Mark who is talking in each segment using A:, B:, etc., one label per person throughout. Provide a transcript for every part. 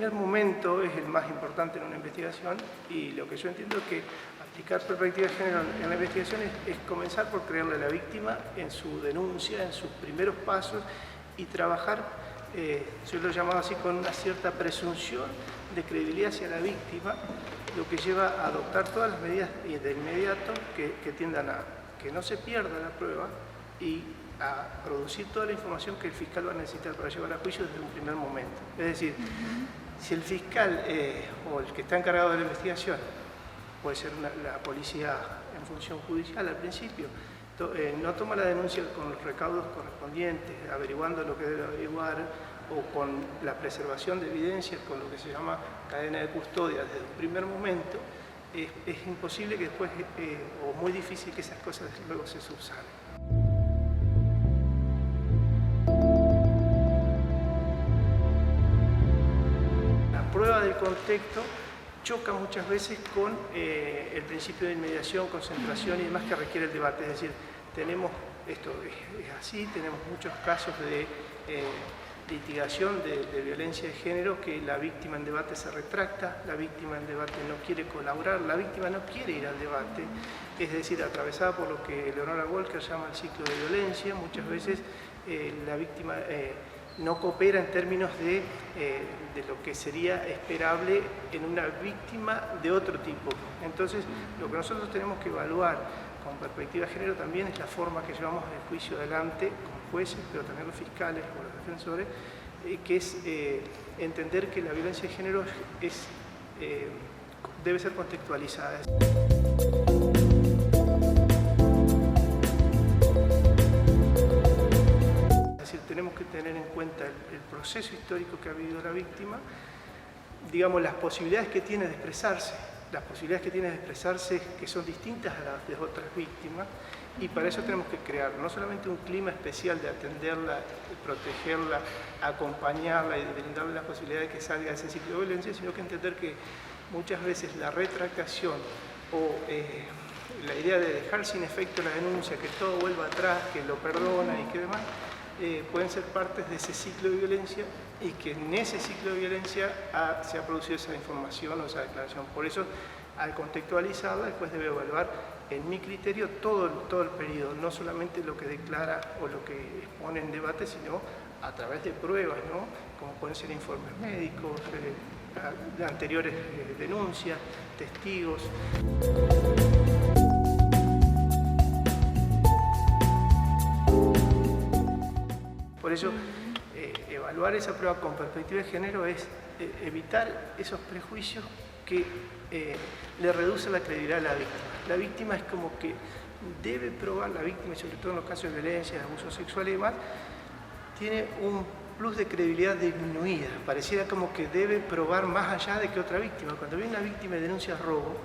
A: primer momento es el más importante en una investigación y lo que yo entiendo es que aplicar perspectiva de género en la investigación es comenzar por creerle a la víctima en su denuncia, en sus primeros pasos y trabajar, yo lo he llamado así, con una cierta presunción de credibilidad hacia la víctima, lo que lleva a adoptar todas las medidas de inmediato que tiendan a que no se pierda la prueba y a producir toda la información que el fiscal va a necesitar para llevar a juicio desde un primer momento. Es decir, si el fiscal o el que está encargado de la investigación, puede ser la policía en función judicial al principio, no toma la denuncia con los recaudos correspondientes, averiguando lo que debe averiguar, o con la preservación de evidencias, con lo que se llama cadena de custodia desde un primer momento, es imposible que después, o muy difícil que esas cosas luego se subsanen. La prueba del contexto choca muchas veces con el principio de inmediación, concentración y demás que requiere el debate. Es decir, esto es así, tenemos muchos casos de litigación de violencia de género que la víctima en debate se retracta, la víctima en debate no quiere colaborar, la víctima no quiere ir al debate, es decir, atravesada por lo que Leonora Walker llama el ciclo de violencia. Muchas veces la víctima no coopera en términos de lo que sería esperable en una víctima de otro tipo. Entonces, lo que nosotros tenemos que evaluar con perspectiva de género también es la forma que llevamos el juicio adelante con jueces, pero también los fiscales o los defensores, que es entender que la violencia de género debe ser contextualizada. Es decir, tenemos que tener en cuenta el proceso histórico que ha vivido la víctima, digamos, las posibilidades que tiene de expresarse, que son distintas a las de otras víctimas, y para eso tenemos que crear no solamente un clima especial de atenderla, de protegerla, acompañarla y de brindarle la posibilidad de que salga de ese ciclo de violencia, sino que entender que muchas veces la retractación o la idea de dejar sin efecto la denuncia, que todo vuelva atrás, que lo perdonan y que demás, pueden ser partes de ese ciclo de violencia y que en ese ciclo de violencia se ha producido esa información o esa declaración. Por eso, al contextualizarla, después debe evaluar, en mi criterio, todo el periodo, no solamente lo que declara o lo que expone en debate, sino a través de pruebas, ¿no? Como pueden ser informes médicos, de anteriores denuncias, testigos. Por eso, evaluar esa prueba con perspectiva de género es evitar esos prejuicios que le reducen la credibilidad a la víctima. La víctima es como que debe probar, la víctima, sobre todo en los casos de violencia, de abuso sexual y demás, tiene un plus de credibilidad disminuida. Pareciera como que debe probar más allá de que otra víctima. Cuando viene una víctima y denuncia robo,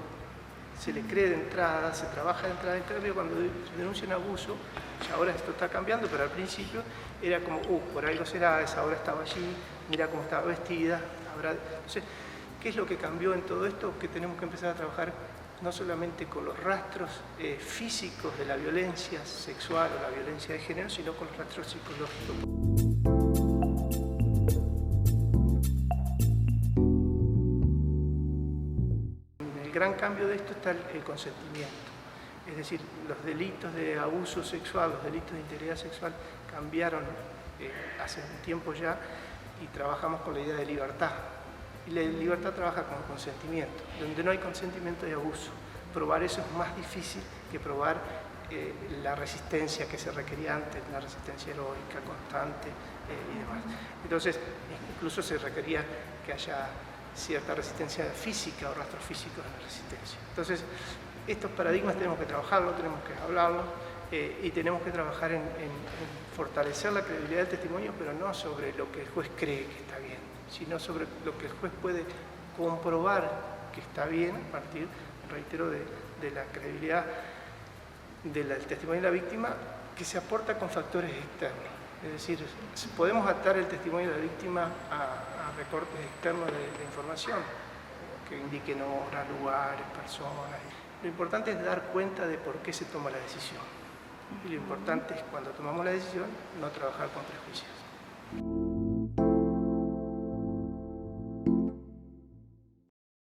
A: se le cree de entrada, se trabaja de entrada, pero cuando denuncian abuso, ya ahora esto está cambiando, pero al principio era como, por algo será, esa hora estaba allí, mira cómo estaba vestida. Entonces, ¿qué es lo que cambió en todo esto? Que tenemos que empezar a trabajar no solamente con los rastros físicos de la violencia sexual o la violencia de género, sino con los rastros psicológicos. El gran cambio de esto está el consentimiento. Es decir, los delitos de abuso sexual, los delitos de integridad sexual cambiaron hace un tiempo ya y trabajamos con la idea de libertad. Y la libertad trabaja con consentimiento. Donde no hay consentimiento hay abuso. Probar eso es más difícil que probar la resistencia que se requería antes, la resistencia heroica, constante y demás. Entonces, incluso se requería que haya cierta resistencia física o rastros físicos de la resistencia. Entonces, estos paradigmas tenemos que trabajarlos, tenemos que hablarlos y tenemos que trabajar en fortalecer la credibilidad del testimonio, pero no sobre lo que el juez cree que está bien, sino sobre lo que el juez puede comprobar que está bien a partir, reitero, de la credibilidad del testimonio de la víctima, que se aporta con factores externos. Es decir, podemos atar el testimonio de la víctima a recortes externos de información, que indiquen hora, lugares, personas. Lo importante es dar cuenta de por qué se toma la decisión. Y lo importante es, cuando tomamos la decisión, no trabajar con prejuicios.